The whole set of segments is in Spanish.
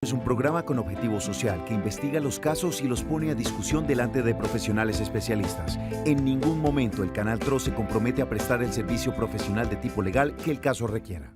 Es un programa con objetivo social que investiga los casos y los pone a discusión delante de profesionales especialistas. En ningún momento el Canal TRO se compromete a prestar el servicio profesional de tipo legal que el caso requiera.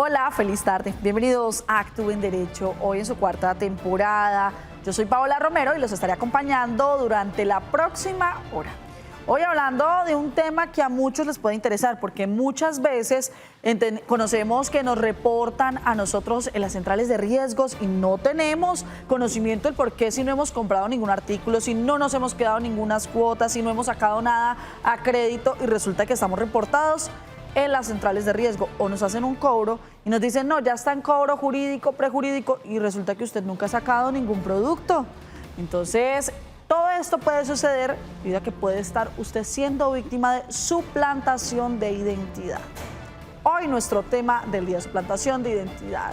Hola, feliz tarde. Bienvenidos a Actúe en Derecho, hoy en su cuarta temporada. Yo soy Paola Romero y los estaré acompañando durante la próxima hora. Hoy hablando de un tema que a muchos les puede interesar, porque muchas veces conocemos que nos reportan a nosotros en las centrales de riesgos y no tenemos conocimiento del por qué, si no hemos comprado ningún artículo, si no nos hemos quedado ninguna cuotas, si no hemos sacado nada a crédito y resulta que estamos reportados en las centrales de riesgo, o nos hacen un cobro y nos dicen, no, ya está en cobro jurídico, prejurídico, y resulta que usted nunca ha sacado ningún producto. Entonces, todo esto puede suceder debido a que puede estar usted siendo víctima de suplantación de identidad. Hoy nuestro tema del día, suplantación de identidad.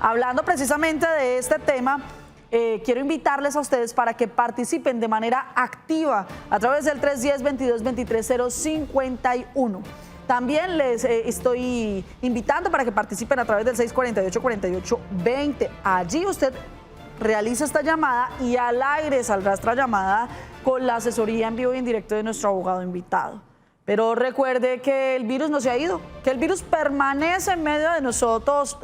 Hablando precisamente de este tema, quiero invitarles a ustedes para que participen de manera activa a través del 310-22-23-051. También les estoy invitando para que participen a través del 648-4820. Allí usted realiza esta llamada y al aire saldrá esta llamada con la asesoría en vivo y en directo de nuestro abogado invitado. Pero recuerde que el virus no se ha ido, que el virus permanece en medio de nosotros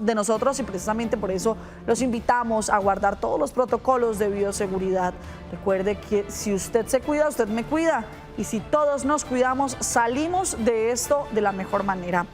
y precisamente por eso los invitamos a guardar todos los protocolos de bioseguridad. Recuerde que si usted se cuida, usted me cuida. Y si todos nos cuidamos, salimos de esto de la mejor manera.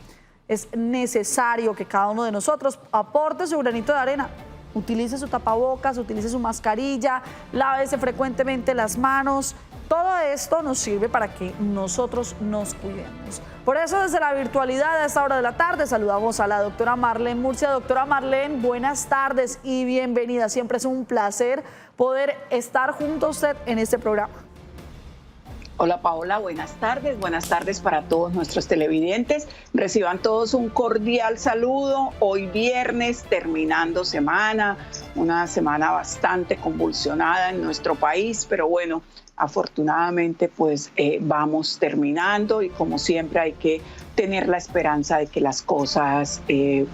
Es necesario que cada uno de nosotros aporte su granito de arena. Utilice su tapabocas, utilice su mascarilla, lávese frecuentemente las manos. Todo esto nos sirve para que nosotros nos cuidemos. Por eso, desde la virtualidad a esta hora de la tarde, saludamos a la doctora Marlene Murcia. Doctora Marlene, buenas tardes y bienvenida. Siempre es un placer poder estar junto a usted en este programa. Hola Paola, buenas tardes para todos nuestros televidentes. Reciban todos un cordial saludo. Hoy viernes, terminando semana, una semana bastante convulsionada en nuestro país, pero bueno, afortunadamente pues vamos terminando y como siempre hay que tener la esperanza de que las cosas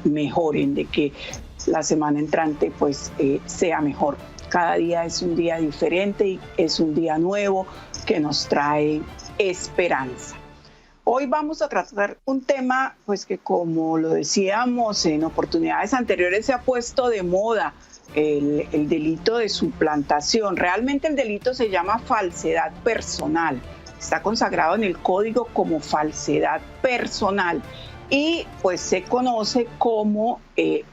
mejoren, de que la semana entrante pues sea mejor. Cada día es un día diferente y es un día nuevo que nos trae esperanza. Hoy vamos a tratar un tema pues que, como lo decíamos en oportunidades anteriores, se ha puesto de moda, el delito de suplantación. Realmente el delito se llama falsedad personal, está consagrado en el código como falsedad personal y pues se conoce como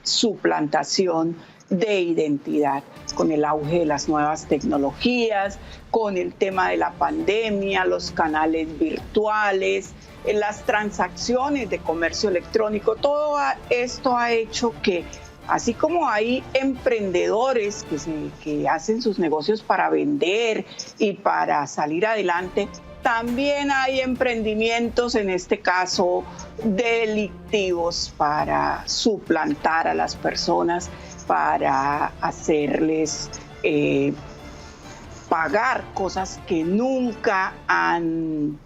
suplantación de identidad. Con el auge de las nuevas tecnologías, con el tema de la pandemia, los canales virtuales, las transacciones de comercio electrónico, todo esto ha hecho que, así como hay emprendedores que hacen sus negocios para vender y para salir adelante, también hay emprendimientos, en este caso delictivos, para suplantar a las personas, para hacerles pagar cosas que nunca han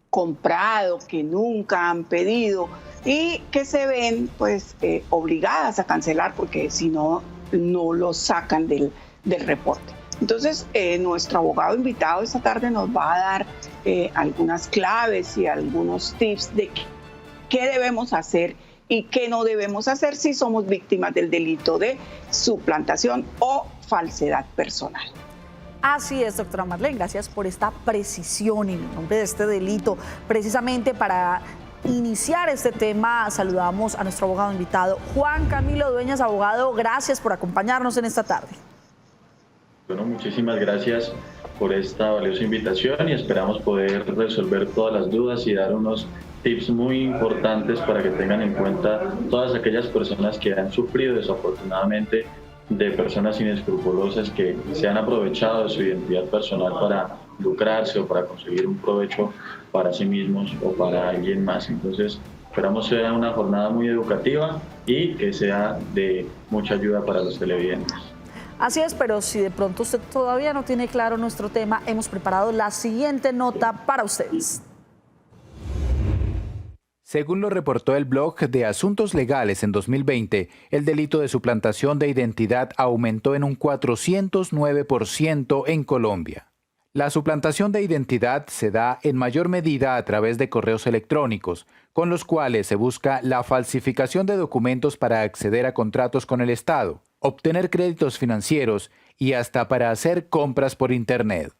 comprado, que nunca han pedido y que se ven pues obligadas a cancelar porque si no, no lo sacan del reporte. Entonces, nuestro abogado invitado esta tarde nos va a dar algunas claves y algunos tips de qué debemos hacer y qué no debemos hacer si somos víctimas del delito de suplantación o falsedad personal. Así es, doctora Marlene, gracias por esta precisión en el nombre de este delito. Precisamente para iniciar este tema, saludamos a nuestro abogado invitado, Juan Camilo Dueñas. Abogado, gracias por acompañarnos en esta tarde. Bueno, muchísimas gracias por esta valiosa invitación y esperamos poder resolver todas las dudas y dar unos tips muy importantes para que tengan en cuenta todas aquellas personas que han sufrido desafortunadamente de personas inescrupulosas que se han aprovechado de su identidad personal para lucrarse o para conseguir un provecho para sí mismos o para alguien más. Entonces, Esperamos sea una jornada muy educativa y que sea de mucha ayuda para los televidentes. Así es, pero si de pronto usted todavía no tiene claro nuestro tema, hemos preparado la siguiente nota para ustedes. Según lo reportó el blog de Asuntos Legales en 2020, el delito de suplantación de identidad aumentó en un 409% en Colombia. La suplantación de identidad se da en mayor medida a través de correos electrónicos, con los cuales se busca la falsificación de documentos para acceder a contratos con el Estado, obtener créditos financieros y hasta para hacer compras por Internet.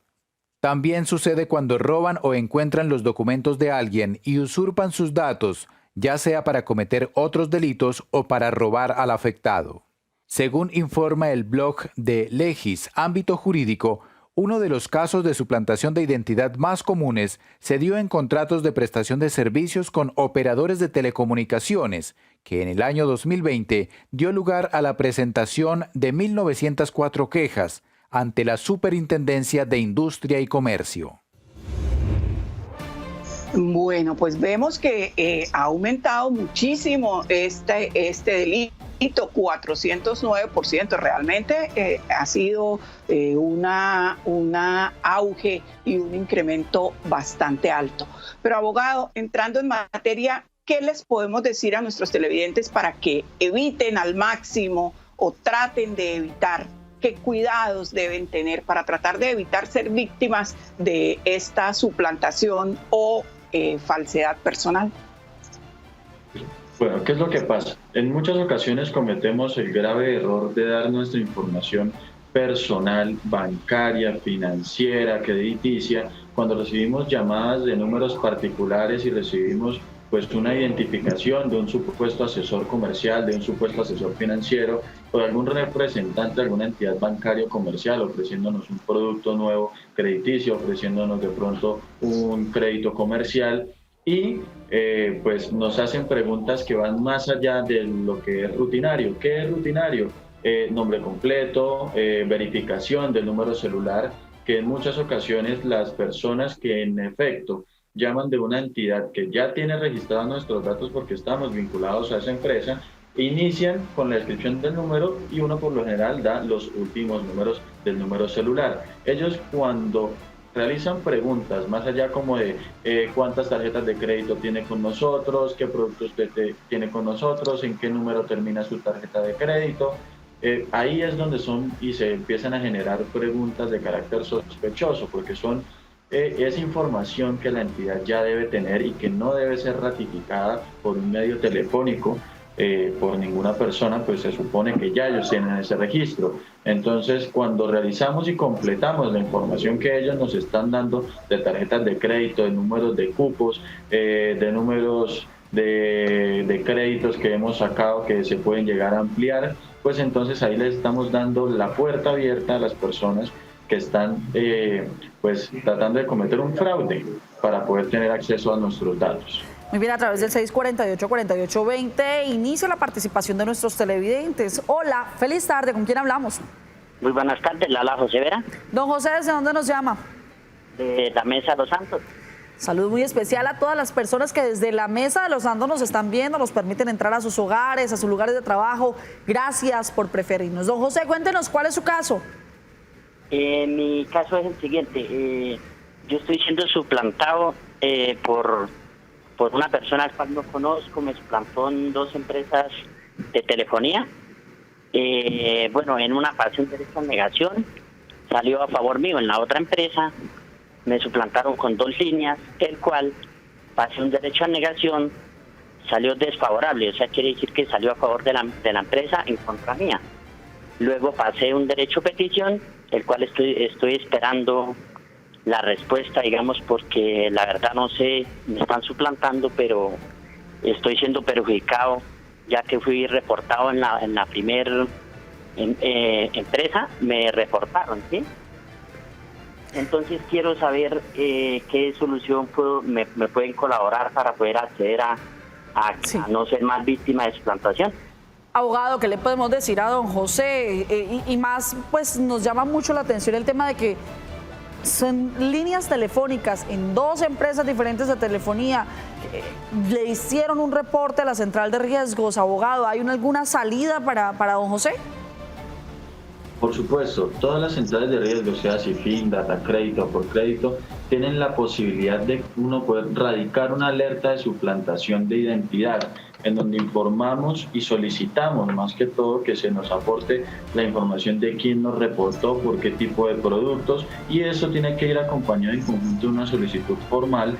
También sucede cuando roban o encuentran los documentos de alguien y usurpan sus datos, ya sea para cometer otros delitos o para robar al afectado. Según informa el blog de Legis, Ámbito Jurídico, uno de los casos de suplantación de identidad más comunes se dio en contratos de prestación de servicios con operadores de telecomunicaciones, que en el año 2020 dio lugar a la presentación de 1.904 quejas, ante la Superintendencia de Industria y Comercio. Bueno, pues vemos que ha aumentado muchísimo este delito, 409%. Realmente ha sido una auge y un incremento bastante alto. Pero abogado, entrando en materia, ¿qué les podemos decir a nuestros televidentes para que eviten al máximo o traten de evitar? ¿Qué cuidados deben tener para tratar de evitar ser víctimas de esta suplantación o falsedad personal? Bueno, ¿qué es lo que pasa? En muchas ocasiones cometemos el grave error de dar nuestra información personal, bancaria, financiera, crediticia, cuando recibimos llamadas de números particulares y recibimos pues una identificación de un supuesto asesor comercial, de un supuesto asesor financiero o de algún representante de alguna entidad bancaria o comercial ofreciéndonos un producto nuevo crediticio, ofreciéndonos de pronto un crédito comercial y pues nos hacen preguntas que van más allá de lo que es rutinario. ¿Qué es rutinario? Nombre completo, verificación del número celular, que en muchas ocasiones las personas que en efecto llaman de una entidad que ya tiene registrados nuestros datos porque estamos vinculados a esa empresa, inician con la descripción del número y uno por lo general da los últimos números del número celular. Ellos cuando realizan preguntas más allá como de cuántas tarjetas de crédito tiene con nosotros, qué productos tiene con nosotros, en qué número termina su tarjeta de crédito, ahí es donde son y se empiezan a generar preguntas de carácter sospechoso porque son es información que la entidad ya debe tener y que no debe ser ratificada por un medio telefónico, por ninguna persona, pues se supone que ya ellos tienen ese registro. Entonces, cuando realizamos y completamos la información que ellos nos están dando de tarjetas de crédito, de números de cupos, de números de créditos que hemos sacado que se pueden llegar a ampliar, pues entonces ahí les estamos dando la puerta abierta a las personas que están pues tratando de cometer un fraude para poder tener acceso a nuestros datos. Muy bien, a través del 648-4820 inicia la participación de nuestros televidentes. Hola, feliz tarde, ¿con quién hablamos? Muy buenas tardes, Lala José Vera. Don José, ¿desde dónde nos llama? De la Mesa de los Santos. Salud muy especial a todas las personas que desde la Mesa de los Santos nos están viendo, nos permiten entrar a sus hogares, a sus lugares de trabajo. Gracias por preferirnos. Don José, cuéntenos, ¿cuál es su caso? Mi caso es el siguiente. Yo estoy siendo suplantado por una persona al cual no conozco. Me suplantó en 2 empresas de telefonía. Bueno, en una pasé un derecho a negación, salió a favor mío. En la otra empresa me suplantaron con 2 líneas, el cual pasé un derecho a negación, salió desfavorable. O sea, quiere decir que salió a favor de la empresa en contra mía. Luego pasé un derecho a petición, el cual estoy esperando la respuesta, digamos, porque la verdad no sé, me están suplantando, pero estoy siendo perjudicado, ya que fui reportado en la primera empresa, me reportaron, ¿sí? Entonces quiero saber qué solución me pueden colaborar para poder acceder a no ser más víctima de suplantación. Abogado, ¿qué le podemos decir a don José? Y más, pues nos llama mucho la atención el tema de que son líneas telefónicas en 2 empresas diferentes de telefonía. Le hicieron un reporte a la central de riesgos, abogado. ¿Hay alguna salida para don José? Por supuesto, todas las centrales de riesgo, sea Cifin, Datacrédito o Por Crédito, tienen la posibilidad de uno poder radicar una alerta de suplantación de identidad, en donde informamos y solicitamos más que todo que se nos aporte la información de quién nos reportó, por qué tipo de productos, y eso tiene que ir acompañado en conjunto de una solicitud formal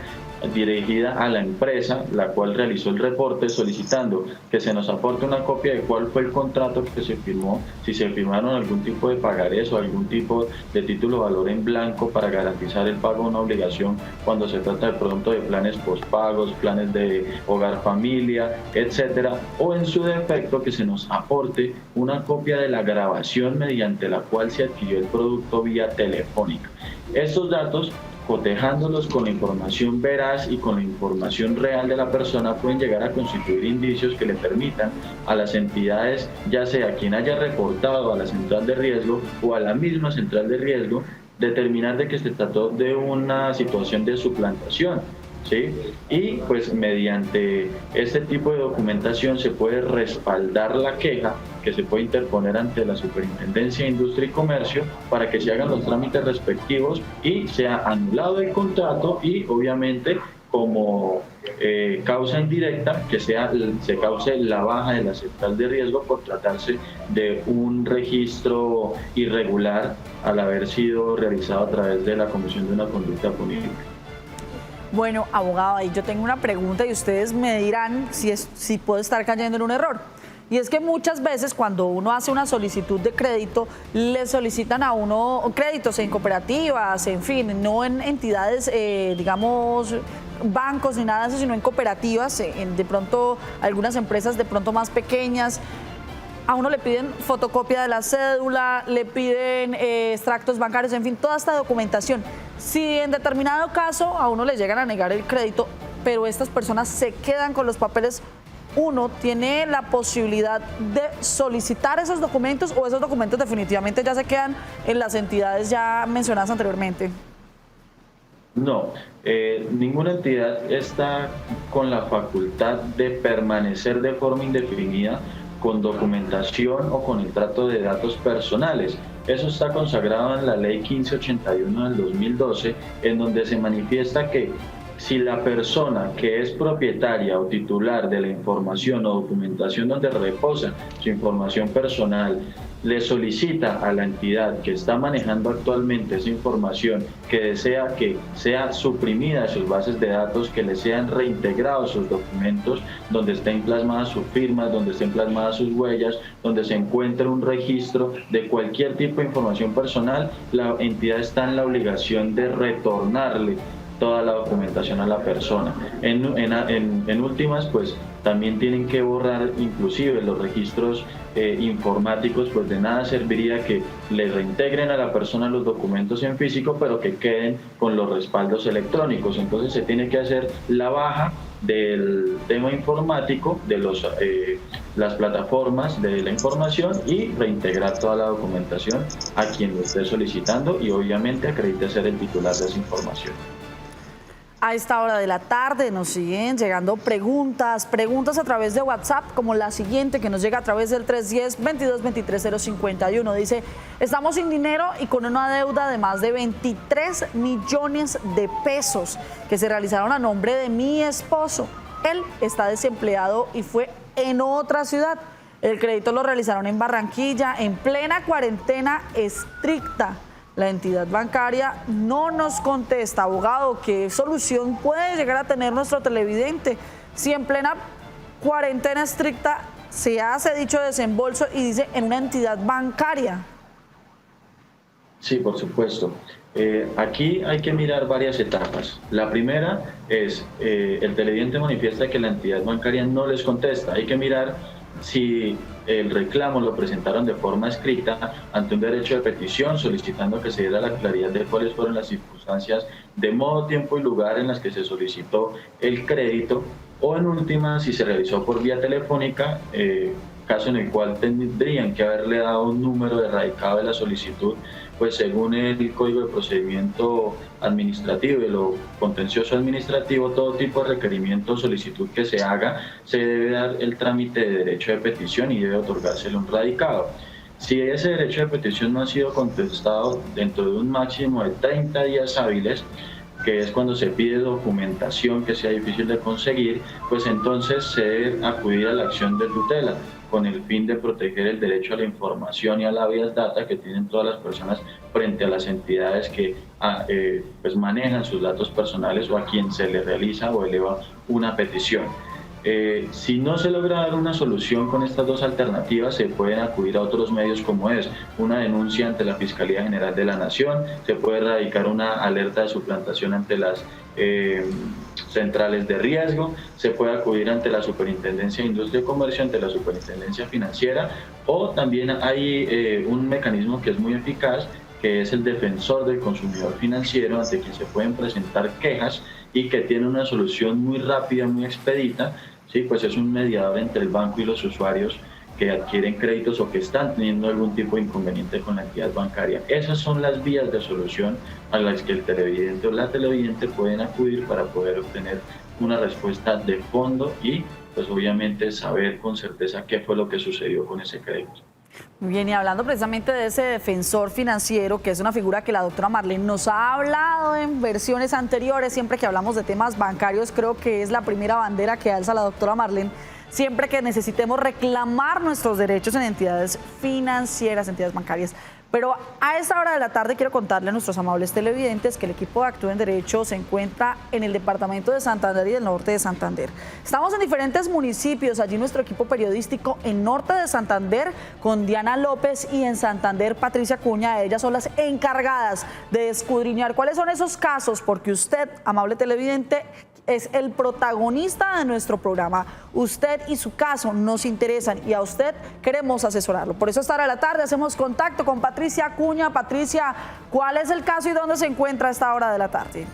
dirigida a la empresa, la cual realizó el reporte, solicitando que se nos aporte una copia de cuál fue el contrato que se firmó, si se firmaron algún tipo de pagarés o algún tipo de título de valor en blanco para garantizar el pago de una obligación cuando se trata de pronto de planes postpagos, planes de hogar familia, etcétera, o en su defecto que se nos aporte una copia de la grabación mediante la cual se adquirió el producto vía telefónica. Estos datos, cotejándolos con la información veraz y con la información real de la persona, pueden llegar a constituir indicios que le permitan a las entidades, ya sea quien haya reportado a la central de riesgo o a la misma central de riesgo, determinar de que se trató de una situación de suplantación, ¿sí? Y pues mediante este tipo de documentación se puede respaldar la queja que se puede interponer ante la Superintendencia de Industria y Comercio para que se hagan los trámites respectivos y sea anulado el contrato, y obviamente como causa indirecta que se cause la baja de la central de riesgo por tratarse de un registro irregular al haber sido realizado a través de la comisión de una conducta punible. Bueno, abogado, ahí yo tengo una pregunta y ustedes me dirán si puedo estar cayendo en un error. Y es que muchas veces cuando uno hace una solicitud de crédito, le solicitan a uno créditos en cooperativas, en fin, no en entidades, digamos, bancos ni nada de eso, sino en cooperativas, de pronto algunas empresas de pronto más pequeñas. A uno le piden fotocopia de la cédula, le piden extractos bancarios, en fin, toda esta documentación. Si en determinado caso a uno le llegan a negar el crédito, pero estas personas se quedan con los papeles, uno tiene la posibilidad de solicitar esos documentos, o esos documentos definitivamente ya se quedan en las entidades ya mencionadas anteriormente. No, ninguna entidad está con la facultad de permanecer de forma indefinida con documentación o con el trato de datos personales. Eso está consagrado en la Ley 1581 del 2012, en donde se manifiesta que si la persona que es propietaria o titular de la información o documentación donde reposa su información personal le solicita a la entidad que está manejando actualmente esa información que desea que sea suprimida de sus bases de datos, que le sean reintegrados sus documentos donde estén plasmadas sus firmas, donde estén plasmadas sus huellas, donde se encuentre un registro de cualquier tipo de información personal, la entidad está en la obligación de retornarle toda la documentación a la persona. En últimas, pues también tienen que borrar inclusive los registros informáticos, pues de nada serviría que le reintegren a la persona los documentos en físico, pero que queden con los respaldos electrónicos. Entonces se tiene que hacer la baja del tema informático, de las plataformas de la información, y reintegrar toda la documentación a quien lo esté solicitando y obviamente acredite ser el titular de esa información. A esta hora de la tarde nos siguen llegando preguntas a través de WhatsApp, como la siguiente que nos llega a través del 310-2223-051. Dice: estamos sin dinero y con una deuda de más de 23 millones de pesos que se realizaron a nombre de mi esposo. Él está desempleado y fue en otra ciudad. El crédito lo realizaron en Barranquilla, en plena cuarentena estricta. La entidad bancaria no nos contesta. Abogado, ¿qué solución puede llegar a tener nuestro televidente si en plena cuarentena estricta se hace dicho desembolso y dice en una entidad bancaria? Sí, por supuesto. Aquí hay que mirar varias etapas. La primera es, el televidente manifiesta que la entidad bancaria no les contesta. Hay que mirar si el reclamo lo presentaron de forma escrita ante un derecho de petición, solicitando que se diera la claridad de cuáles fueron las circunstancias de modo, tiempo y lugar en las que se solicitó el crédito, o en última, si se realizó por vía telefónica, caso en el cual tendrían que haberle dado un número de radicado de la solicitud, pues según el Código de Procedimiento Administrativo y lo contencioso administrativo, todo tipo de requerimiento o solicitud que se haga, se debe dar el trámite de derecho de petición y debe otorgársele un radicado. Si ese derecho de petición no ha sido contestado dentro de un máximo de 30 días hábiles, que es cuando se pide documentación que sea difícil de conseguir, pues entonces se debe acudir a la acción de tutela con el fin de proteger el derecho a la información y a la habeas data que tienen todas las personas frente a las entidades que pues manejan sus datos personales o a quien se le realiza o eleva una petición. Si no se logra dar una solución con estas dos alternativas, se pueden acudir a otros medios como es una denuncia ante la Fiscalía General de la Nación, se puede radicar una alerta de suplantación ante las centrales de riesgo, se puede acudir ante la Superintendencia de Industria y Comercio, ante la Superintendencia Financiera, o también hay un mecanismo que es muy eficaz, que es el defensor del consumidor financiero, ante quien se pueden presentar quejas y que tiene una solución muy rápida, muy expedita. Sí, pues es un mediador entre el banco y los usuarios que adquieren créditos o que están teniendo algún tipo de inconveniente con la entidad bancaria. Esas son las vías de solución a las que el televidente o la televidente pueden acudir para poder obtener una respuesta de fondo y pues obviamente saber con certeza qué fue lo que sucedió con ese crédito. Muy bien, y hablando precisamente de ese defensor financiero, que es una figura que la doctora Marlene nos ha hablado en versiones anteriores, siempre que hablamos de temas bancarios, creo que es la primera bandera que alza la doctora Marlene, siempre que necesitemos reclamar nuestros derechos en entidades financieras, entidades bancarias. Pero a esta hora de la tarde quiero contarle a nuestros amables televidentes que el equipo de Actúa en Derecho se encuentra en el departamento de Santander y el norte de Santander. Estamos en diferentes municipios, allí nuestro equipo periodístico en norte de Santander con Diana López y en Santander Patricia Cuña. Ellas son las encargadas de escudriñar cuáles son esos casos, porque usted, amable televidente, es el protagonista de nuestro programa. Usted y su caso nos interesan y a usted queremos asesorarlo. Por eso a esta hora de la tarde hacemos contacto con Patricia Cuña. Patricia, ¿cuál es el caso y dónde se encuentra a esta hora de la tarde?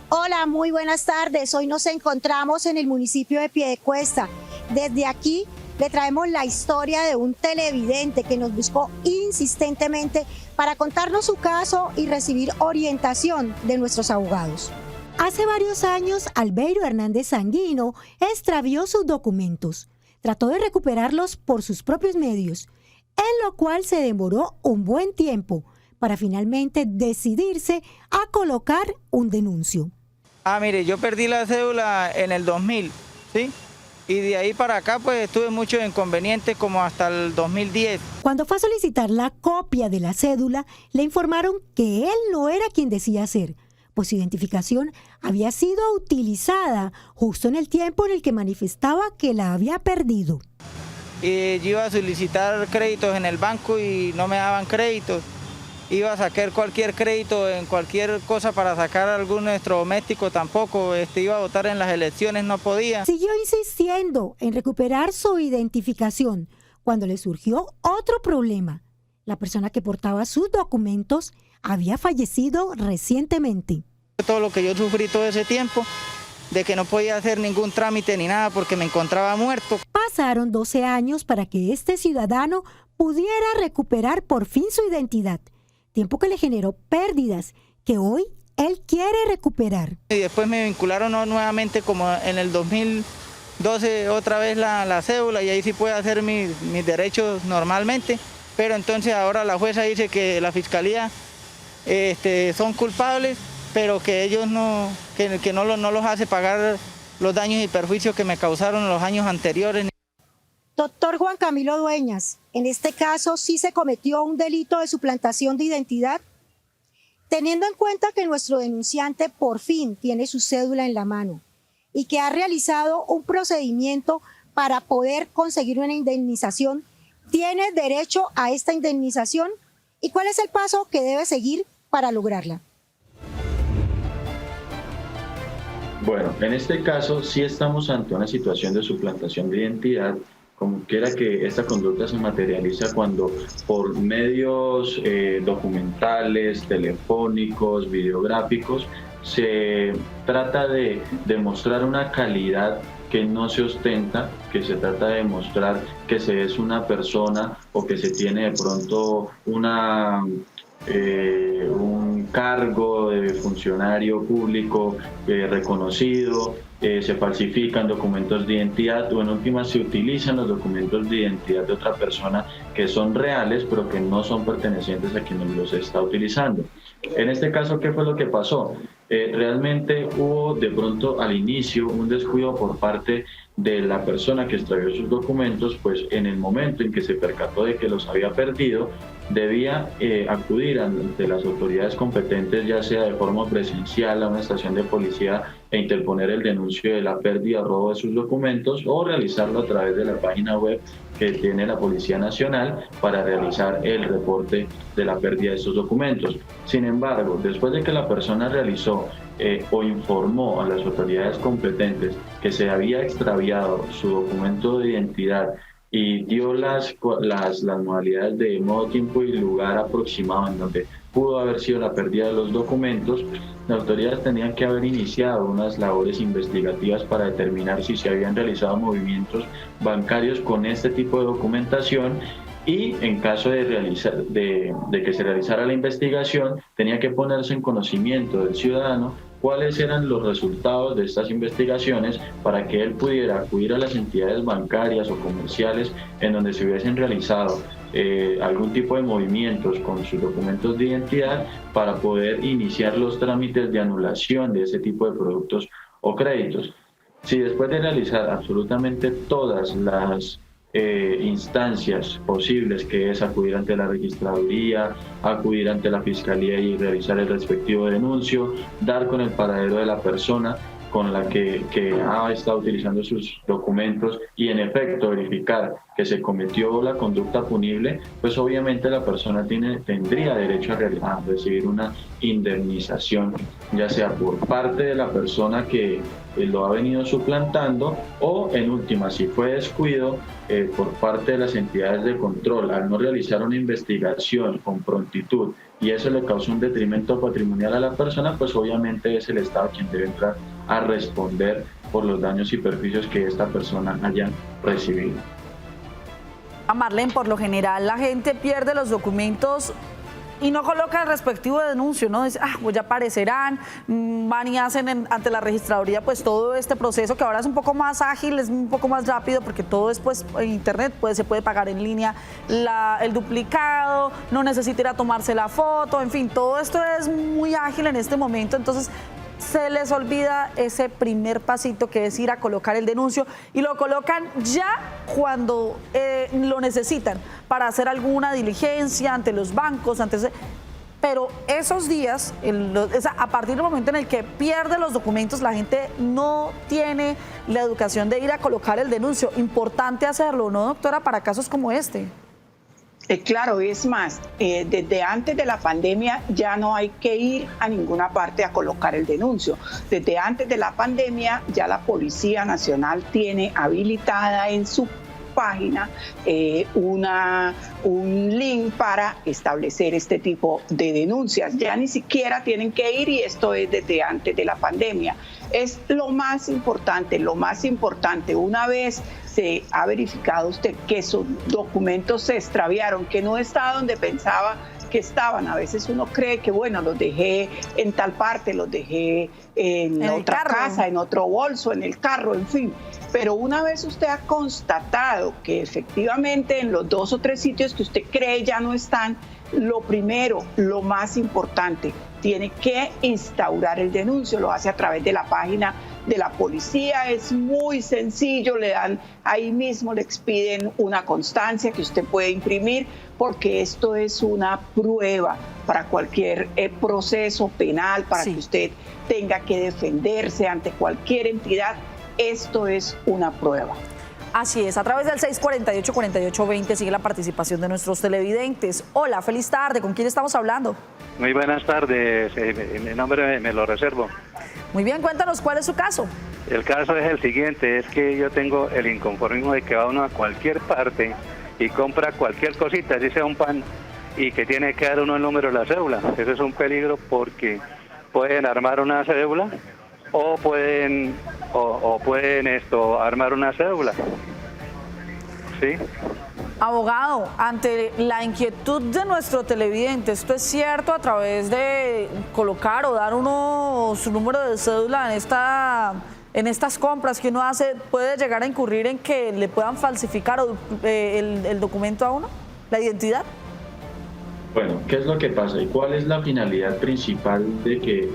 Hola, muy buenas tardes. Hoy nos encontramos en el municipio de Piedecuesta. Desde aquí le traemos la historia de un televidente que nos buscó insistentemente para contarnos su caso y recibir orientación de nuestros abogados. Hace varios años, Albeiro Hernández Sanguino extravió sus documentos. Trató de recuperarlos por sus propios medios, en lo cual se demoró un buen tiempo para finalmente decidirse a colocar un denuncio. Mire, yo perdí la cédula en el 2000, ¿sí? Y de ahí para acá pues tuve muchos inconvenientes como hasta el 2010. Cuando fue a solicitar la copia de la cédula, le informaron que él no era quien decía ser, pues su identificación había sido utilizada justo en el tiempo en el que manifestaba que la había perdido. Yo iba a solicitar créditos en el banco y no me daban créditos. Iba a sacar cualquier crédito en cualquier cosa para sacar algún electrodoméstico, tampoco. Iba a votar en las elecciones, no podía. Siguió insistiendo en recuperar su identificación cuando le surgió otro problema. La persona que portaba sus documentos había fallecido recientemente. Todo lo que yo sufrí todo ese tiempo, de que no podía hacer ningún trámite ni nada porque me encontraba muerto. Pasaron 12 años para que este ciudadano pudiera recuperar por fin su identidad. Tiempo que le generó pérdidas que hoy él quiere recuperar. Y después me vincularon nuevamente como en el 2012 otra vez la cédula y ahí sí puedo hacer mis derechos normalmente, pero entonces ahora la jueza dice que la fiscalía son culpables, pero que ellos no los hace pagar los daños y perjuicios que me causaron en los años anteriores. Doctor Juan Camilo Dueñas, en este caso sí se cometió un delito de suplantación de identidad, teniendo en cuenta que nuestro denunciante por fin tiene su cédula en la mano y que ha realizado un procedimiento para poder conseguir una indemnización. ¿Tiene derecho a esta indemnización? ¿Y cuál es el paso que debe seguir para lograrla? Bueno, en este caso sí estamos ante una situación de suplantación de identidad, como quiera que esta conducta se materializa cuando por medios documentales, telefónicos, videográficos, se trata de demostrar una calidad que no se ostenta, que se trata de demostrar que se es una persona o que se tiene de pronto un cargo de funcionario público reconocido, se falsifican documentos de identidad o en última se utilizan los documentos de identidad de otra persona que son reales pero que no son pertenecientes a quien los está utilizando. En este caso, ¿qué fue lo que pasó? Realmente hubo de pronto al inicio un descuido por parte de la persona que extravió sus documentos, pues en el momento en que se percató de que los había perdido, debía acudir ante las autoridades competentes, ya sea de forma presencial a una estación de policía e interponer el denuncio de la pérdida o robo de sus documentos, o realizarlo a través de la página web que tiene la Policía Nacional para realizar el reporte de la pérdida de estos documentos. Sin embargo, después de que la persona realizó o informó a las autoridades competentes que se había extraviado su documento de identidad y dio las modalidades de modo, tiempo y lugar aproximado en donde pudo haber sido la pérdida de los documentos, las autoridades tenían que haber iniciado unas labores investigativas para determinar si se habían realizado movimientos bancarios con este tipo de documentación, y en caso de que se realizara la investigación, tenía que ponerse en conocimiento del ciudadano cuáles eran los resultados de estas investigaciones para que él pudiera acudir a las entidades bancarias o comerciales en donde se hubiesen realizado algún tipo de movimientos con sus documentos de identidad para poder iniciar los trámites de anulación de ese tipo de productos o créditos. Si después de realizar absolutamente todas las instancias posibles, que es acudir ante la registraduría, acudir ante la fiscalía y realizar el respectivo denuncio, dar con el paradero de la persona con la que ha estado utilizando sus documentos y en efecto verificar que se cometió la conducta punible, pues obviamente la persona tendría derecho a recibir una indemnización, ya sea por parte de la persona que lo ha venido suplantando, o en última, si fue descuido por parte de las entidades de control al no realizar una investigación con prontitud y eso le causó un detrimento patrimonial a la persona, pues obviamente es el Estado quien debe entrar a responder por los daños y perjuicios que esta persona haya recibido. A Marlene, por lo general la gente pierde los documentos y no coloca el respectivo denuncio, ¿no? Dice, pues ya aparecerán, van y hacen ante la registraduría pues todo este proceso que ahora es un poco más ágil, es un poco más rápido porque todo es pues en internet, se puede pagar en línea el duplicado, no necesita ir a tomarse la foto, en fin, todo esto es muy ágil en este momento, entonces se les olvida ese primer pasito que es ir a colocar el denuncio y lo colocan ya cuando lo necesitan para hacer alguna diligencia ante los bancos, pero esos días, a partir del momento en el que pierde los documentos, la gente no tiene la educación de ir a colocar el denuncio. Importante hacerlo, ¿no, doctora, para casos como este? Claro, es más, desde antes de la pandemia ya no hay que ir a ninguna parte a colocar el denuncio. Desde antes de la pandemia ya la Policía Nacional tiene habilitada en su página un link para establecer este tipo de denuncias. Ya ni siquiera tienen que ir, y esto es desde antes de la pandemia. Es lo más importante, una vez se ha verificado usted que sus documentos se extraviaron, que no está donde pensaba que estaban. A veces uno cree que, bueno, los dejé en tal parte, los dejé en otra casa, en otro bolso, en el carro, en fin. Pero una vez usted ha constatado que efectivamente en los 2 o 3 sitios que usted cree ya no están, lo primero, lo más importante, tiene que instaurar el denuncio. Lo hace a través de la página de la policía, es muy sencillo, le dan ahí mismo, le expiden una constancia que usted puede imprimir, porque esto es una prueba para cualquier proceso penal, para que usted tenga que defenderse ante cualquier entidad. Esto es una prueba. Así es, a través del 648-4820 sigue la participación de nuestros televidentes. Hola, feliz tarde, ¿con quién estamos hablando? Muy buenas tardes, mi nombre me lo reservo. Muy bien, cuéntanos, ¿cuál es su caso? El caso es el siguiente, es que yo tengo el inconformismo de que va uno a cualquier parte y compra cualquier cosita, así sea un pan, y que tiene que dar uno el número de la cédula. Eso es un peligro porque pueden armar una cédula o pueden armar una cédula. ¿Sí? Abogado, ante la inquietud de nuestro televidente, ¿esto es cierto a través de colocar o dar uno su número de cédula en estas compras que uno hace, puede llegar a incurrir en que le puedan falsificar el documento a uno, la identidad? Bueno, ¿qué es lo que pasa y cuál es la finalidad principal de que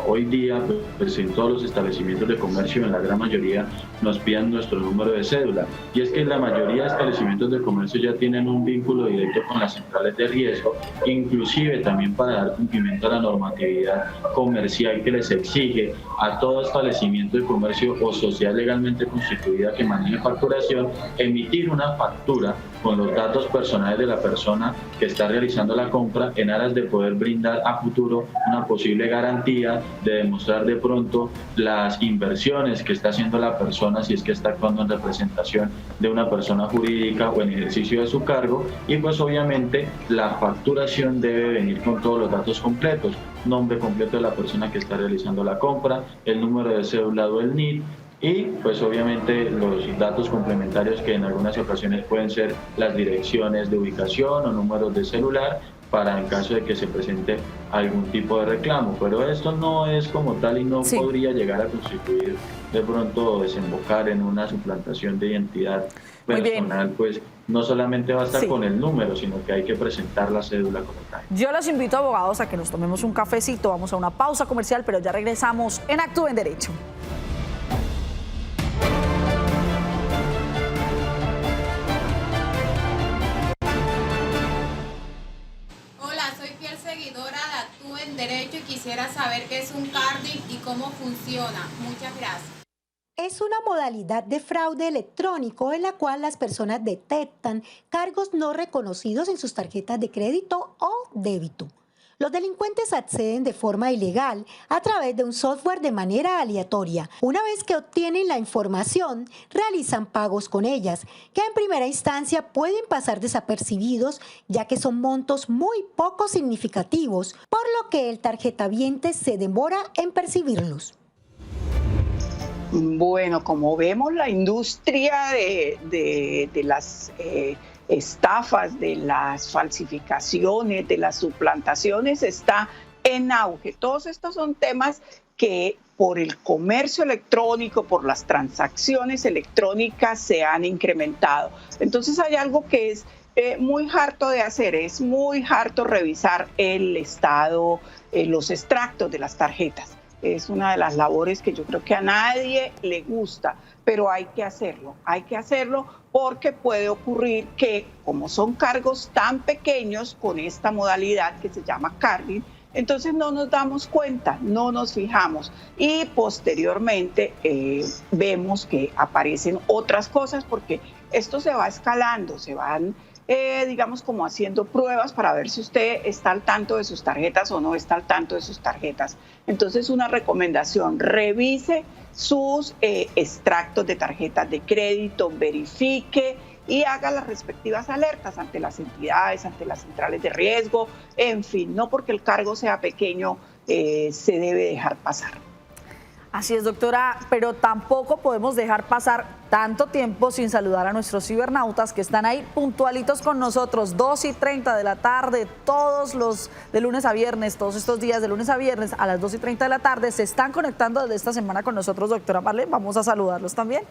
hoy día pues en todos los establecimientos de comercio, en la gran mayoría, nos pidan nuestro número de cédula? Y es que la mayoría de establecimientos de comercio ya tienen un vínculo directo con las centrales de riesgo, inclusive también para dar cumplimiento a la normatividad comercial que les exige a todo establecimiento de comercio o sociedad legalmente constituida que maneje facturación, emitir una factura con los datos personales de la persona que está realizando la compra en aras de poder brindar a futuro una posible garantía de demostrar de pronto las inversiones que está haciendo la persona si es que está actuando en representación de una persona jurídica o en ejercicio de su cargo, y pues obviamente la facturación debe venir con todos los datos completos, nombre completo de la persona que está realizando la compra, el número de cédula o el NID, y pues obviamente los datos complementarios que en algunas ocasiones pueden ser las direcciones de ubicación o números de celular para en caso de que se presente algún tipo de reclamo. Pero esto no es como tal y no podría llegar a constituir de pronto o desembocar en una suplantación de identidad personal, pues no solamente basta con el número, sino que hay que presentar la cédula como tal. Yo los invito, abogados, a que nos tomemos un cafecito, vamos a una pausa comercial, pero ya regresamos en Actúe en Derecho. Derecho y quisiera saber qué es un carding y cómo funciona. Muchas gracias. Es una modalidad de fraude electrónico en la cual las personas detectan cargos no reconocidos en sus tarjetas de crédito o débito. Los delincuentes acceden de forma ilegal a través de un software de manera aleatoria. Una vez que obtienen la información, realizan pagos con ellas, que en primera instancia pueden pasar desapercibidos, ya que son montos muy poco significativos, por lo que el tarjetaviente se demora en percibirlos. Bueno, como vemos, la industria de las estafas, de las falsificaciones, de las suplantaciones está en auge. Todos estos son temas que por el comercio electrónico, por las transacciones electrónicas se han incrementado. Entonces hay algo que es muy harto de hacer, es muy harto revisar el estado, los extractos de las tarjetas. Es una de las labores que yo creo que a nadie le gusta, pero hay que hacerlo porque puede ocurrir que, como son cargos tan pequeños con esta modalidad que se llama carding, entonces no nos damos cuenta, no nos fijamos y posteriormente vemos que aparecen otras cosas porque esto se va escalando, se van digamos como haciendo pruebas para ver si usted está al tanto de sus tarjetas o no está al tanto de sus tarjetas. Entonces una recomendación, revise sus extractos de tarjetas de crédito, verifique y haga las respectivas alertas ante las entidades, ante las centrales de riesgo, en fin, no porque el cargo sea pequeño se debe dejar pasar. Así es, doctora, pero tampoco podemos dejar pasar tanto tiempo sin saludar a nuestros cibernautas que están ahí puntualitos con nosotros, 2:30 de la tarde, todos los de lunes a viernes, todos estos días de lunes a viernes a las 2:30 de la tarde se están conectando desde esta semana con nosotros, doctora Marlene. Vamos a saludarlos también.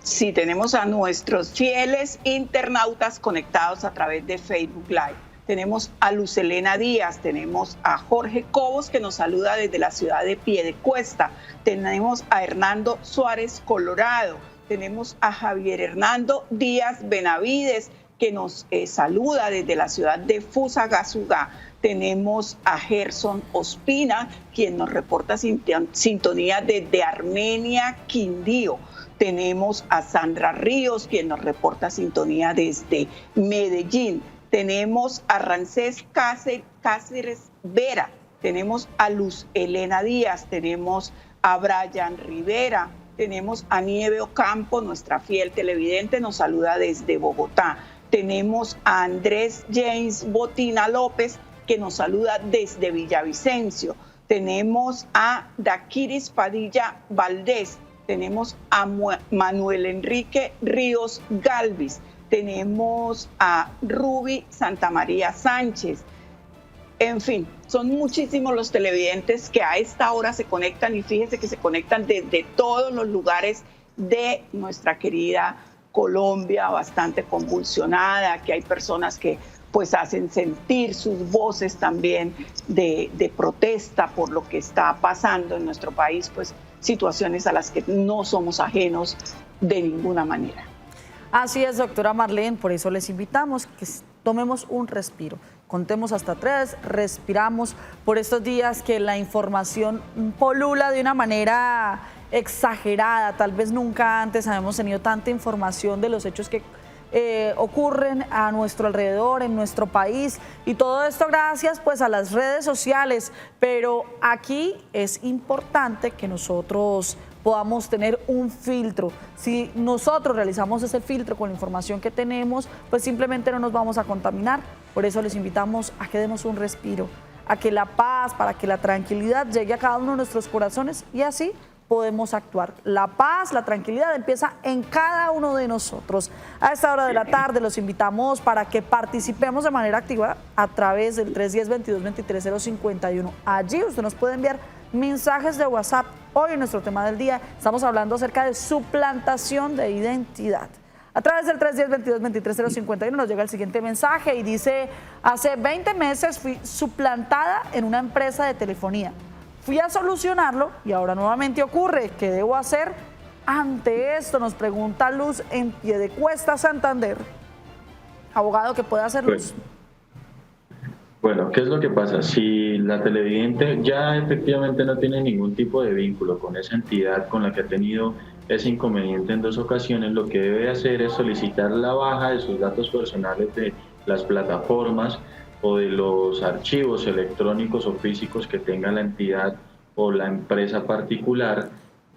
Sí, tenemos a nuestros fieles internautas conectados a través de Facebook Live. Tenemos a Luz Elena Díaz, tenemos a Jorge Cobos que nos saluda desde la ciudad de Piedecuesta, tenemos a Hernando Suárez Colorado, tenemos a Javier Hernando Díaz Benavides que nos saluda desde la ciudad de Fusagasugá, tenemos a Gerson Ospina quien nos reporta sintonía desde Armenia, Quindío. Tenemos a Sandra Ríos quien nos reporta sintonía desde Medellín. Tenemos a Rancés Cáceres Vera, tenemos a Luz Elena Díaz, tenemos a Brian Rivera, tenemos a Nieve Ocampo, nuestra fiel televidente, nos saluda desde Bogotá. Tenemos a Andrés James Botina López, que nos saluda desde Villavicencio. tenemos a Daquiris Padilla Valdés, tenemos a Manuel Enrique Ríos Galvis, tenemos a Ruby Santamaría Sánchez. En fin, son muchísimos los televidentes que a esta hora se conectan, y fíjense que se conectan desde todos los lugares de nuestra querida Colombia, bastante convulsionada, que hay personas que pues hacen sentir sus voces también de protesta por lo que está pasando en nuestro país, pues situaciones a las que no somos ajenos de ninguna manera. Así es, doctora Marlene, por eso les invitamos que tomemos un respiro. Contemos hasta 3, respiramos por estos días que la información polula de una manera exagerada. Tal vez nunca antes habíamos tenido tanta información de los hechos que ocurren a nuestro alrededor, en nuestro país, y todo esto gracias pues a las redes sociales. Pero aquí es importante que nosotros podamos tener un filtro. Si nosotros realizamos ese filtro con la información que tenemos, pues simplemente no nos vamos a contaminar. Por eso les invitamos a que demos un respiro, a que la paz, para que la tranquilidad llegue a cada uno de nuestros corazones, y así podemos actuar. La paz, la tranquilidad empieza en cada uno de nosotros. A esta hora de la tarde los invitamos para que participemos de manera activa a través del 310-22-23-051. Allí usted nos puede enviar mensajes de WhatsApp. Hoy en nuestro tema del día estamos hablando acerca de suplantación de identidad. A través del 310-22-23-051 nos llega el siguiente mensaje y dice: hace 20 meses fui suplantada en una empresa de telefonía. Fui a solucionarlo y ahora nuevamente ocurre. ¿Qué debo hacer ante esto? Nos pregunta Luz en Piedecuesta, Santander. Abogado, ¿qué puede hacer Luz? Bueno, ¿qué es lo que pasa? Si la televidente ya efectivamente no tiene ningún tipo de vínculo con esa entidad con la que ha tenido ese inconveniente en 2 ocasiones, lo que debe hacer es solicitar la baja de sus datos personales de las plataformas o de los archivos electrónicos o físicos que tenga la entidad o la empresa particular,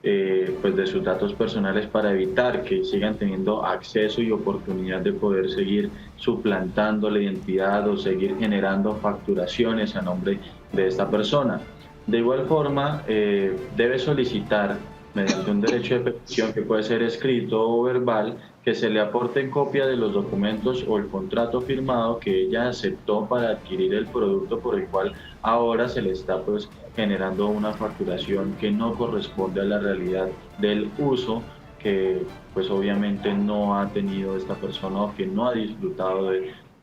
pues de sus datos personales, para evitar que sigan teniendo acceso y oportunidad de poder seguir suplantando la identidad o seguir generando facturaciones a nombre de esta persona. De igual forma, debe solicitar, mediante un derecho de petición que puede ser escrito o verbal, que se le aporten copia de los documentos o el contrato firmado que ella aceptó para adquirir el producto por el cual ahora se le está pues generando una facturación que no corresponde a la realidad del uso que pues obviamente no ha tenido esta persona o que no ha disfrutado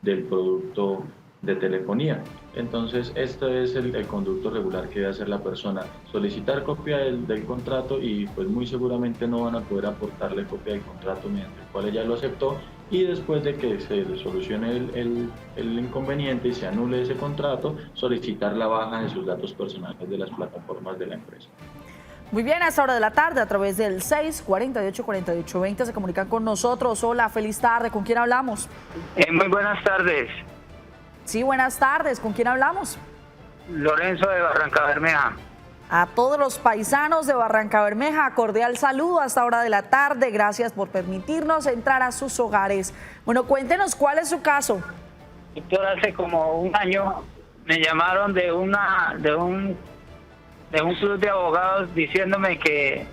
del producto de telefonía. Entonces, este es el conducto regular que debe hacer la persona: solicitar copia del contrato, y pues muy seguramente no van a poder aportarle copia del contrato mediante el cual ella lo aceptó, y después de que se solucione el inconveniente y se anule ese contrato, solicitar la baja de sus datos personales de las plataformas de la empresa. Muy bien, a esta hora de la tarde, a través del 648-4820 se comunican con nosotros. Hola, feliz tarde, ¿con quién hablamos? Muy buenas tardes. Sí, buenas tardes, ¿con quién hablamos? Lorenzo de Barrancabermeja. A todos los paisanos de Barrancabermeja, cordial saludo a esta hora de la tarde. Gracias por permitirnos entrar a sus hogares. Bueno, cuéntenos cuál es su caso. Doctor, hace como un año me llamaron de un club de abogados diciéndome que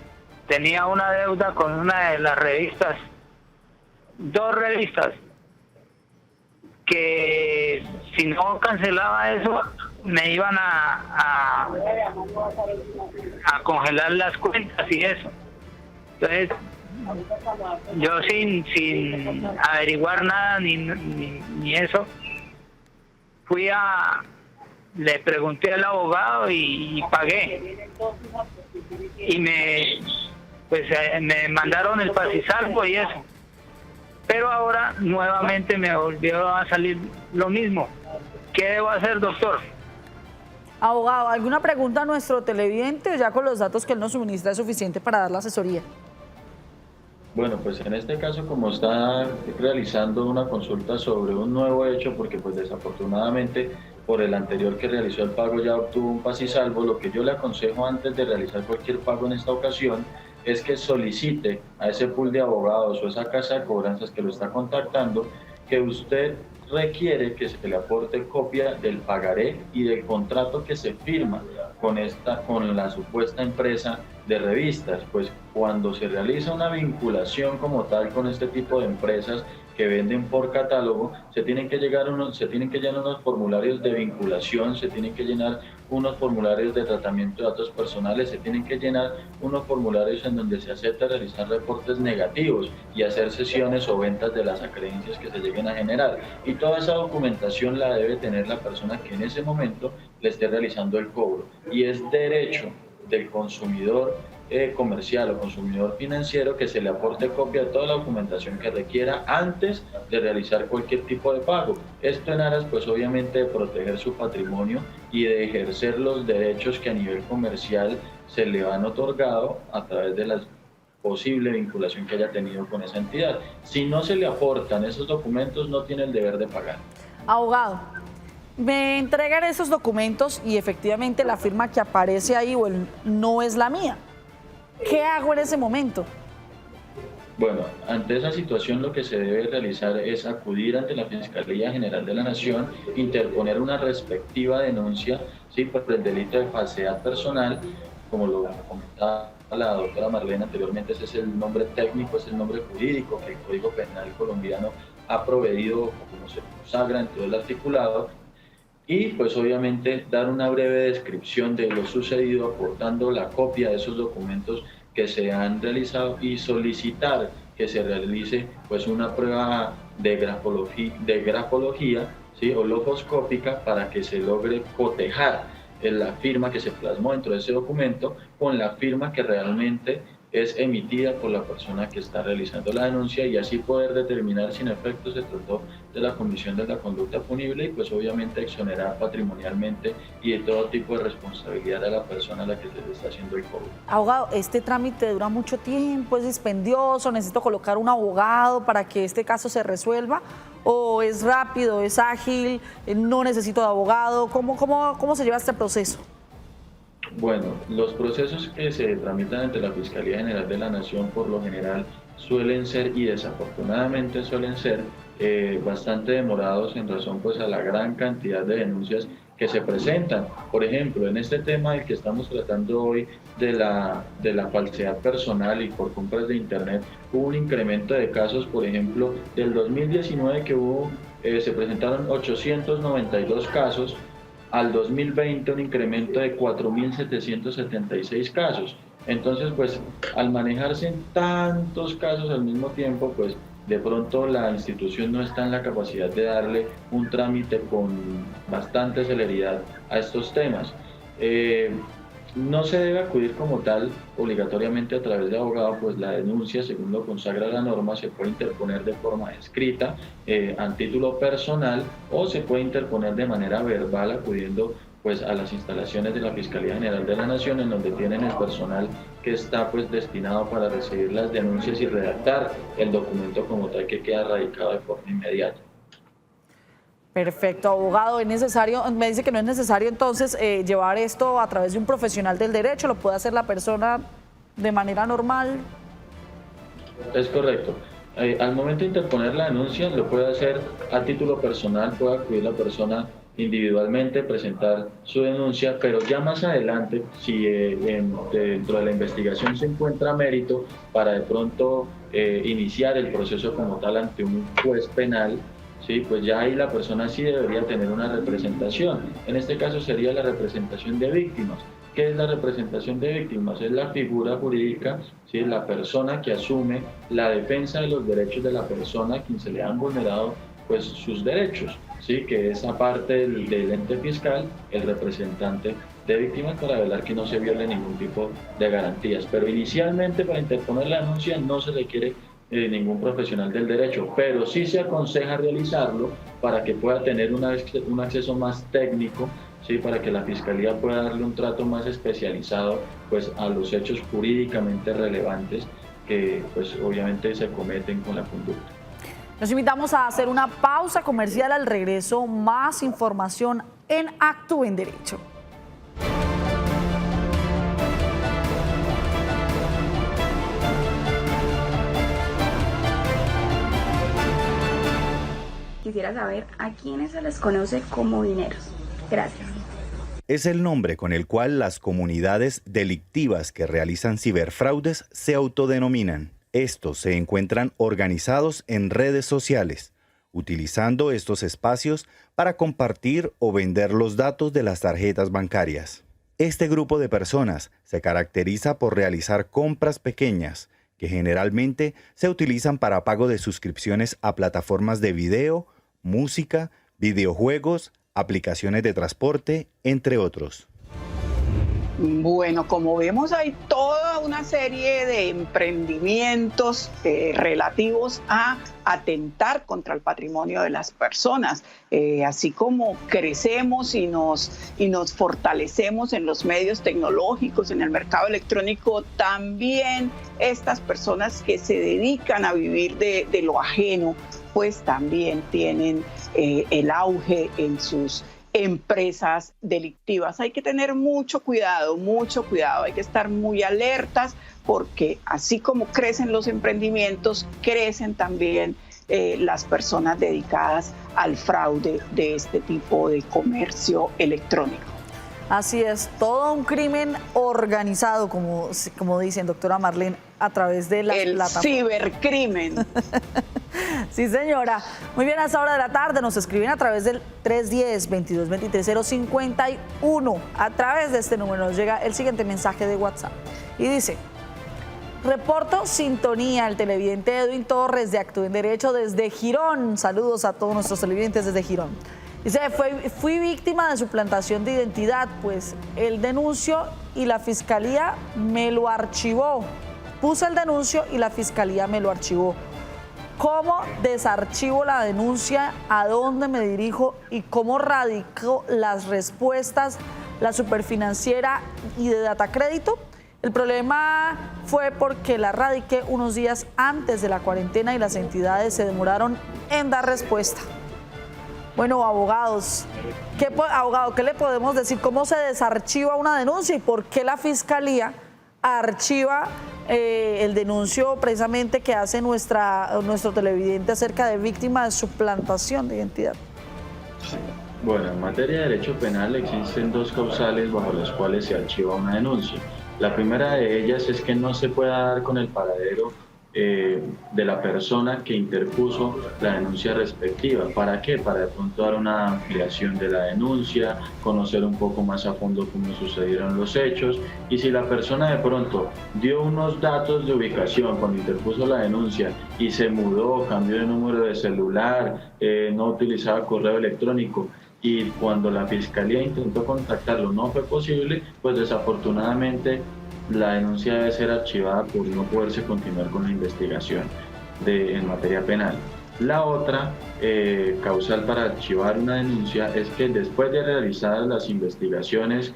tenía una deuda con una de las revistas, 2 revistas, que si no cancelaba eso me iban a congelar las cuentas y eso. Entonces yo sin averiguar nada ni eso, le pregunté al abogado y pagué, y me mandaron el pasisalvo y eso. Pero ahora nuevamente me volvió a salir lo mismo. ¿Qué debo hacer, doctor? Abogado, ¿alguna pregunta a nuestro televidente, o ya con los datos que él nos suministra es suficiente para dar la asesoría? Bueno, pues en este caso, como está realizando una consulta sobre un nuevo hecho, porque pues desafortunadamente por el anterior que realizó el pago ya obtuvo un pasisalvo, lo que yo le aconsejo antes de realizar cualquier pago en esta ocasión es que solicite a ese pool de abogados o esa casa de cobranzas que lo está contactando que usted requiere que se le aporte copia del pagaré y del contrato que se firma con la supuesta empresa de revistas. Pues cuando se realiza una vinculación como tal con este tipo de empresas que venden por catálogo, se tienen que llenar unos formularios de vinculación, se tienen que llenar unos formularios de tratamiento de datos personales, se tienen que llenar unos formularios en donde se acepta realizar reportes negativos y hacer sesiones o ventas de las acreencias que se lleguen a generar. Y toda esa documentación la debe tener la persona que en ese momento le esté realizando el cobro. Y es derecho del consumidor comercial o consumidor financiero que se le aporte copia de toda la documentación que requiera antes de realizar cualquier tipo de pago. Esto en aras, pues obviamente, de proteger su patrimonio y de ejercer los derechos que a nivel comercial se le han otorgado a través de la posible vinculación que haya tenido con esa entidad. Si no se le aportan esos documentos, no tiene el deber de pagar. Abogado, me entregan esos documentos y efectivamente la firma que aparece ahí no es la mía. ¿Qué hago en ese momento? Bueno, ante esa situación lo que se debe realizar es acudir ante la Fiscalía General de la Nación, interponer una respectiva denuncia, ¿sí?, por el delito de falsedad personal, como lo comentaba la doctora Marlene anteriormente. Ese es el nombre técnico, es el nombre jurídico que el Código Penal colombiano ha proveído, como se consagra en todo el articulado. Y pues obviamente dar una breve descripción de lo sucedido, aportando la copia de esos documentos que se han realizado y solicitar que se realice pues una prueba de grafología, ¿sí?, holofoscópica, para que se logre cotejar la firma que se plasmó dentro de ese documento con la firma que realmente es emitida por la persona que está realizando la denuncia, y así poder determinar si en efecto se trató de la comisión de la conducta punible y pues obviamente exonerar patrimonialmente y de todo tipo de responsabilidad a la persona a la que se le está haciendo el cobro. Abogado, ¿este trámite dura mucho tiempo? ¿Es dispendioso? ¿Necesito colocar un abogado para que este caso se resuelva? ¿O es rápido, es ágil, no necesito de abogado? ¿Cómo se lleva este proceso? Bueno, los procesos que se tramitan ante la Fiscalía General de la Nación por lo general suelen ser, y desafortunadamente suelen ser, bastante demorados en razón pues a la gran cantidad de denuncias que se presentan. Por ejemplo, en este tema del que estamos tratando hoy de la falsedad personal y por compras de internet, hubo un incremento de casos. Por ejemplo, del 2019 que se presentaron 892 casos, al 2020 un incremento de 4.776 casos. Entonces, pues, al manejarse tantos casos al mismo tiempo, pues, de pronto la institución no está en la capacidad de darle un trámite con bastante celeridad a estos temas. No se debe acudir como tal obligatoriamente a través de abogado, pues la denuncia, según lo consagra la norma, se puede interponer de forma escrita, a título personal, o se puede interponer de manera verbal acudiendo pues a las instalaciones de la Fiscalía General de la Nación, en donde tienen el personal que está pues destinado para recibir las denuncias y redactar el documento como tal, que queda radicado de forma inmediata. Perfecto, abogado. ¿Es necesario? Me dice que no es necesario entonces llevar esto a través de un profesional del derecho, ¿lo puede hacer la persona de manera normal? Es correcto. Al momento de interponer la denuncia lo puede hacer a título personal, puede acudir la persona individualmente, presentar su denuncia, pero ya más adelante, si dentro de la investigación se encuentra mérito para de pronto iniciar el proceso como tal ante un juez penal, sí, pues ya ahí la persona sí debería tener una representación. En este caso sería la representación de víctimas. ¿Qué es la representación de víctimas? Es la figura jurídica, ¿sí?, la persona que asume la defensa de los derechos de la persona a quien se le han vulnerado pues sus derechos, ¿sí?, que es aparte del ente fiscal, el representante de víctimas, para velar que no se viole ningún tipo de garantías. Pero inicialmente, para interponer la denuncia no se requiere ningún profesional del derecho, pero sí se aconseja realizarlo para que pueda tener un acceso más técnico, ¿sí?, para que la Fiscalía pueda darle un trato más especializado pues a los hechos jurídicamente relevantes que pues obviamente se cometen con la conducta. Nos invitamos a hacer una pausa comercial. Al regreso, más información en Actúe en Derecho. quisiera saber a quiénes se les conoce como dineros. Gracias. Es el nombre con el cual las comunidades delictivas que realizan ciberfraudes se autodenominan. Estos se encuentran organizados en redes sociales, utilizando estos espacios para compartir o vender los datos de las tarjetas bancarias. Este grupo de personas se caracteriza por realizar compras pequeñas, que generalmente se utilizan para pago de suscripciones a plataformas de video, música, videojuegos, aplicaciones de transporte, entre otros. Bueno, como vemos, hay toda una serie de emprendimientos relativos a atentar contra el patrimonio de las personas. Así como crecemos y nos fortalecemos en los medios tecnológicos, en el mercado electrónico, también estas personas que se dedican a vivir de lo ajeno, pues también tienen el auge en sus empresas delictivas. Hay que tener mucho cuidado, hay que estar muy alertas porque así como crecen los emprendimientos, crecen también las personas dedicadas al fraude de este tipo de comercio electrónico. Así es, todo un crimen organizado, como dicen, doctora Marlene, a través de las plataformas. El cibercrimen. Sí, señora. Muy bien, a esta hora de la tarde nos escriben a través del 310-2223-051. A través de este número nos llega el siguiente mensaje de WhatsApp. Y dice: reporto sintonía al televidente Edwin Torres de Actúe en Derecho desde Girón. Saludos a todos nuestros televidentes desde Girón. Dice: fui víctima de suplantación de identidad, pues el denuncio y la fiscalía me lo archivó. Puse el denuncio y la fiscalía me lo archivó. ¿Cómo desarchivo la denuncia? ¿A dónde me dirijo? ¿Y cómo radico las respuestas? ¿La Superfinanciera y de Datacrédito? El problema fue porque la radiqué unos días antes de la cuarentena y las entidades se demoraron en dar respuesta. Bueno, abogados, ¿qué le podemos decir? ¿Cómo se desarchiva una denuncia y por qué la fiscalía archiva el denuncio precisamente que hace nuestro televidente acerca de víctima de suplantación de identidad? Bueno, en materia de derecho penal existen dos causales bajo las cuales se archiva una denuncia. La primera de ellas es que no se pueda dar con el paradero de la persona que interpuso la denuncia respectiva. ¿Para qué? Para de pronto dar una ampliación de la denuncia, conocer un poco más a fondo cómo sucedieron los hechos, y si la persona de pronto dio unos datos de ubicación cuando interpuso la denuncia y se mudó, cambió de número de celular, no utilizaba correo electrónico, y cuando la fiscalía intentó contactarlo no fue posible, pues desafortunadamente la denuncia debe ser archivada por no poderse continuar con la investigación en materia penal. La otra causal para archivar una denuncia es que después de realizadas las investigaciones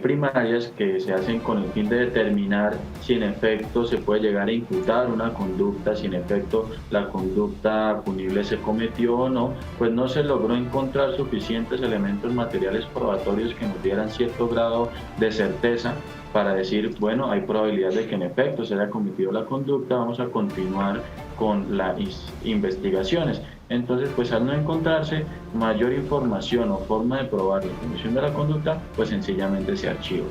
primarias que se hacen con el fin de determinar si en efecto se puede llegar a imputar una conducta, si en efecto la conducta punible se cometió o no, pues no se logró encontrar suficientes elementos materiales probatorios que nos dieran cierto grado de certeza para decir, bueno, hay probabilidad de que en efecto se haya cometido la conducta, vamos a continuar con las investigaciones. Entonces, pues al no encontrarse mayor información o forma de probar la comisión de la conducta, pues sencillamente se archiva.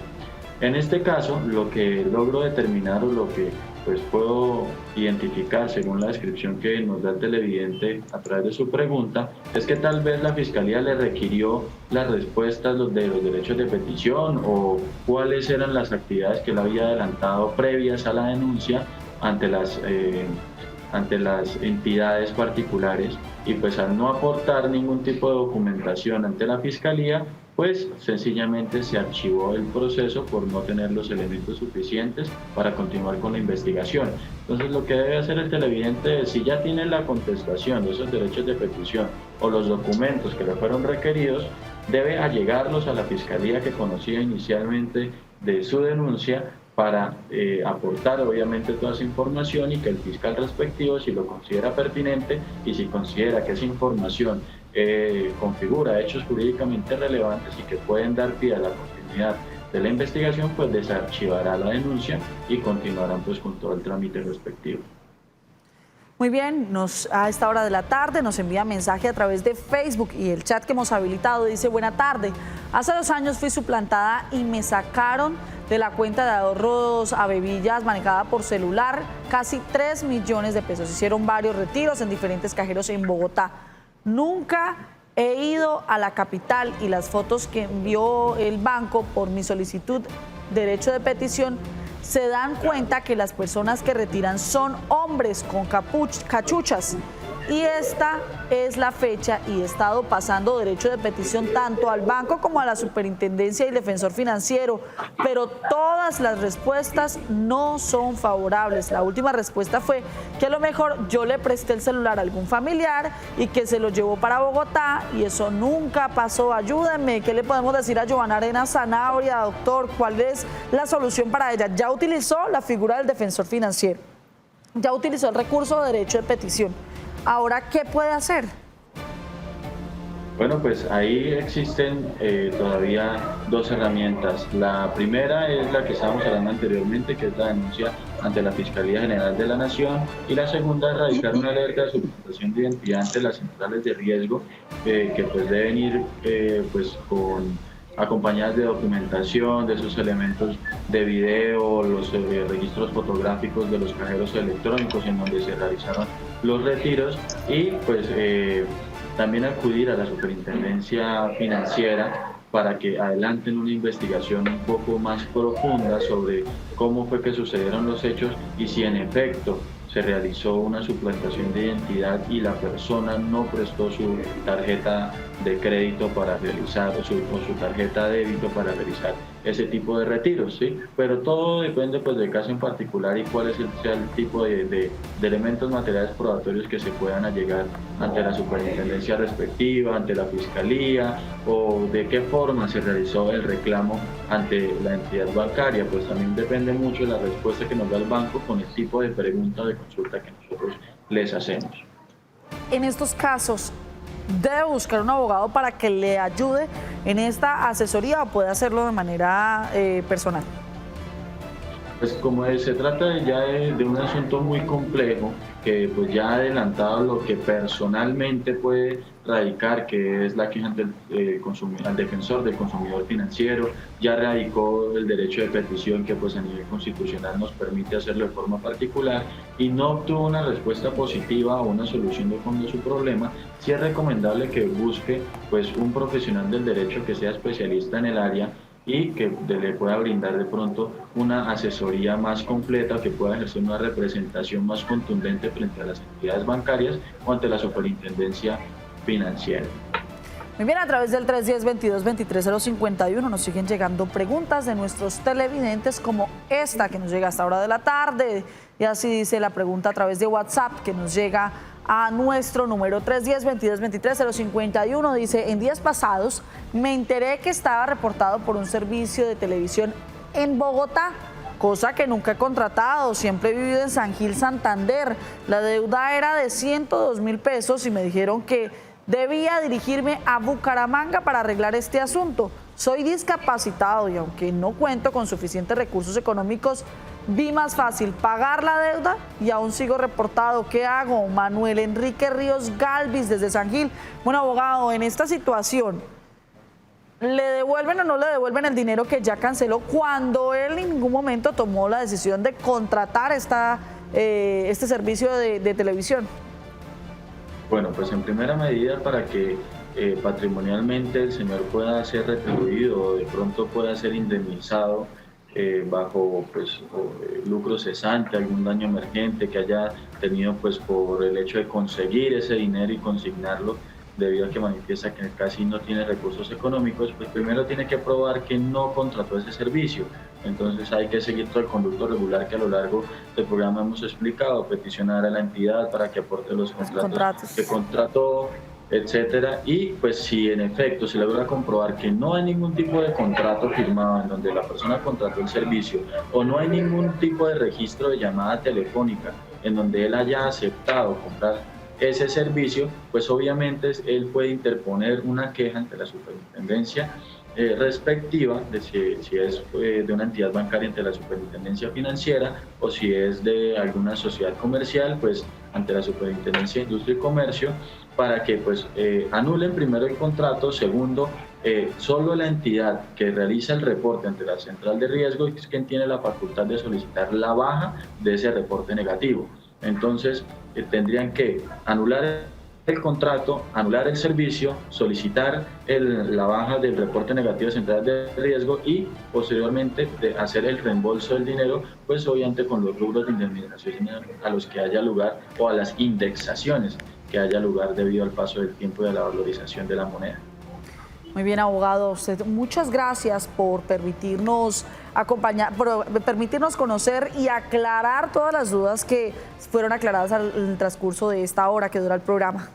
En este caso, lo que logro determinar o lo que pues puedo identificar según la descripción que nos da el televidente a través de su pregunta, es que tal vez la Fiscalía le requirió las respuestas de los derechos de petición o cuáles eran las actividades que él había adelantado previas a la denuncia ante las entidades particulares, y pues al no aportar ningún tipo de documentación ante la Fiscalía, pues sencillamente se archivó el proceso por no tener los elementos suficientes para continuar con la investigación. Entonces lo que debe hacer el televidente es, si ya tiene la contestación de esos derechos de petición o los documentos que le fueron requeridos, debe allegarlos a la Fiscalía que conocía inicialmente de su denuncia para aportar obviamente toda esa información y que el fiscal respectivo, si lo considera pertinente y si considera que esa información configura hechos jurídicamente relevantes y que pueden dar pie a la continuidad de la investigación, pues desarchivará la denuncia y continuarán pues con todo el trámite respectivo. Muy bien, a esta hora de la tarde nos envía mensaje a través de Facebook y el chat que hemos habilitado dice: buena tarde, hace 2 años fui suplantada y me sacaron de la cuenta de ahorros a Bebillas manejada por celular casi 3 millones de pesos. Hicieron varios retiros en diferentes cajeros en Bogotá. Nunca he ido a la capital y las fotos que envió el banco por mi solicitud derecho de petición se dan cuenta que las personas que retiran son hombres con cachuchas. Y esta es la fecha y he estado pasando derecho de petición tanto al banco como a la superintendencia y el defensor financiero, pero todas las respuestas no son favorables. La última respuesta fue que a lo mejor yo le presté el celular a algún familiar y que se lo llevó para Bogotá y eso nunca pasó. Ayúdenme, ¿qué le podemos decir a Giovanna Arena Zanabria, doctor? ¿Cuál es la solución para ella? Ya utilizó la figura del defensor financiero, ya utilizó el recurso de derecho de petición. Ahora, ¿qué puede hacer? Bueno, pues ahí existen todavía 2 herramientas. La primera es la que estábamos hablando anteriormente, que es la denuncia ante la Fiscalía General de la Nación, y la segunda es radicar una alerta de suplantación de identidad ante las centrales de riesgo, que pues deben ir acompañadas de documentación, de esos elementos de video, los registros fotográficos de los cajeros electrónicos en donde se realizaron los retiros, y pues también acudir a la Superintendencia Financiera para que adelanten una investigación un poco más profunda sobre cómo fue que sucedieron los hechos y si en efecto se realizó una suplantación de identidad y la persona no prestó su tarjeta de crédito para realizar o su tarjeta de débito para realizar ese tipo de retiros, ¿sí? Pero todo depende pues del caso en particular y cuál sea el tipo de elementos materiales probatorios que se puedan allegar ante la superintendencia respectiva, ante la fiscalía, o de qué forma se realizó el reclamo ante la entidad bancaria. Pues también depende mucho de la respuesta que nos da el banco con el tipo de pregunta de consulta que nosotros les hacemos. En estos casos, ¿debe buscar un abogado para que le ayude en esta asesoría o puede hacerlo de manera personal? Pues como se trata ya de un asunto muy complejo, que pues ya ha adelantado lo que personalmente puede radicar, que es la queja ante al defensor del consumidor financiero, ya radicó el derecho de petición que pues a nivel constitucional nos permite hacerlo de forma particular y no obtuvo una respuesta positiva o una solución de fondo de su problema. Sí es recomendable que busque pues un profesional del derecho que sea especialista en el área y que le pueda brindar de pronto una asesoría más completa, que pueda ejercer una representación más contundente frente a las entidades bancarias o ante la superintendencia financiera. Muy bien, a través del 310-22-23-051 nos siguen llegando preguntas de nuestros televidentes como esta que nos llega hasta hora de la tarde, y así dice la pregunta a través de WhatsApp que nos llega a nuestro número 310-22-23-051. Dice: en días pasados me enteré que estaba reportado por un servicio de televisión en Bogotá, cosa que nunca he contratado, siempre he vivido en San Gil, Santander. La deuda era de 102.000 pesos y me dijeron que debía dirigirme a Bucaramanga para arreglar este asunto. Soy discapacitado y aunque no cuento con suficientes recursos económicos, vi más fácil pagar la deuda y aún sigo reportado. ¿Qué hago? Manuel Enrique Ríos Galvis desde San Gil. Bueno, abogado, en esta situación, ¿le devuelven o no le devuelven el dinero que ya canceló cuando él en ningún momento tomó la decisión de contratar este servicio de televisión? Bueno, pues en primera medida, para que patrimonialmente el señor pueda ser retribuido o de pronto pueda ser indemnizado bajo pues lucro cesante, algún daño emergente que haya tenido pues por el hecho de conseguir ese dinero y consignarlo, debido a que manifiesta que casi no tiene recursos económicos, pues primero tiene que probar que no contrató ese servicio. Entonces hay que seguir todo el conducto regular que a lo largo del programa hemos explicado, peticionar a la entidad para que aporte los contratos que contrató, etcétera, y pues si en efecto se logra comprobar que no hay ningún tipo de contrato firmado en donde la persona contrató el servicio, o no hay ningún tipo de registro de llamada telefónica en donde él haya aceptado comprar ese servicio, pues obviamente él puede interponer una queja ante la superintendencia respectiva de si es de una entidad bancaria ante la superintendencia financiera, o si es de alguna sociedad comercial, pues ante la Superintendencia de Industria y Comercio para que pues anulen primero el contrato. Segundo, solo la entidad que realiza el reporte ante la central de riesgo es quien tiene la facultad de solicitar la baja de ese reporte negativo. Entonces tendrían que anular el contrato, anular el servicio, solicitar la baja del reporte negativo de central de riesgo y posteriormente hacer el reembolso del dinero, pues obviamente con los rubros de indemnización a los que haya lugar o a las indexaciones que haya lugar debido al paso del tiempo y a la valorización de la moneda. Muy bien, abogado, usted, muchas gracias por permitirnos acompañar, por permitirnos conocer y aclarar todas las dudas que fueron aclaradas en el transcurso de esta hora que dura el programa.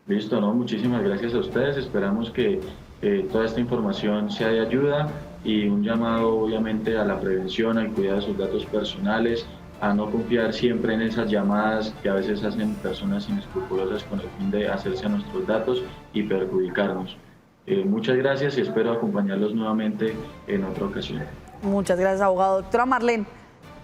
Listo, ¿no? Muchísimas gracias a ustedes. Esperamos que toda esta información sea de ayuda y un llamado obviamente a la prevención, al cuidado de sus datos personales, a no confiar siempre en esas llamadas que a veces hacen personas inescrupulosas con el fin de hacerse a nuestros datos y perjudicarnos. Muchas gracias y espero acompañarlos nuevamente en otra ocasión. Muchas gracias, abogado. Doctora Marlene,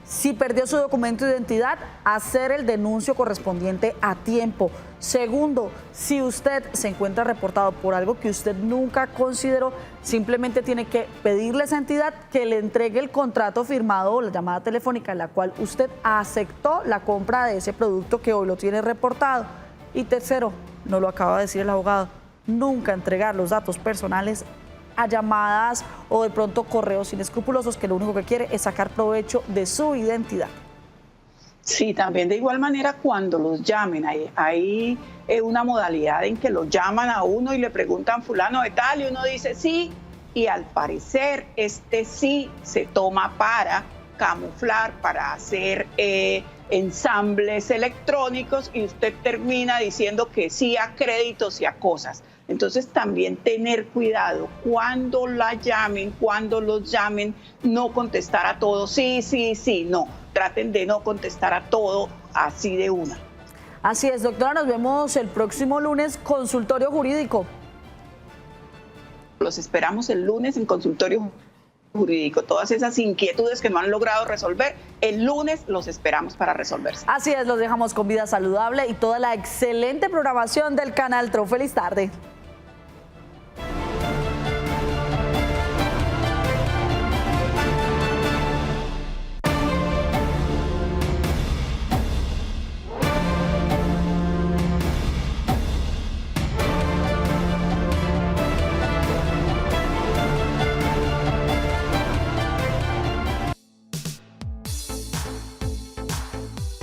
si perdió su documento de identidad, hacer el denuncio correspondiente a tiempo. Segundo, si usted se encuentra reportado por algo que usted nunca consideró, simplemente tiene que pedirle a esa entidad que le entregue el contrato firmado o la llamada telefónica en la cual usted aceptó la compra de ese producto que hoy lo tiene reportado. Y tercero, no lo acaba de decir el abogado, nunca entregar los datos personales a llamadas o de pronto correos inescrupulosos que lo único que quiere es sacar provecho de su identidad. Sí, también de igual manera cuando los llamen, hay una modalidad en que lo llaman a uno y le preguntan fulano de tal y uno dice sí, y al parecer este sí se toma para camuflar, para hacer ensambles electrónicos y usted termina diciendo que sí a créditos y a cosas. Entonces también tener cuidado cuando la llamen, cuando los llamen, no contestar a todo, sí, no. Traten de no contestar a todo así de una. Así es, doctora, nos vemos el próximo lunes, consultorio jurídico. Los esperamos el lunes en consultorio jurídico. Todas esas inquietudes que no han logrado resolver, el lunes los esperamos para resolverse. Así es, los dejamos con Vida Saludable y toda la excelente programación del Canal TRO. Feliz tarde.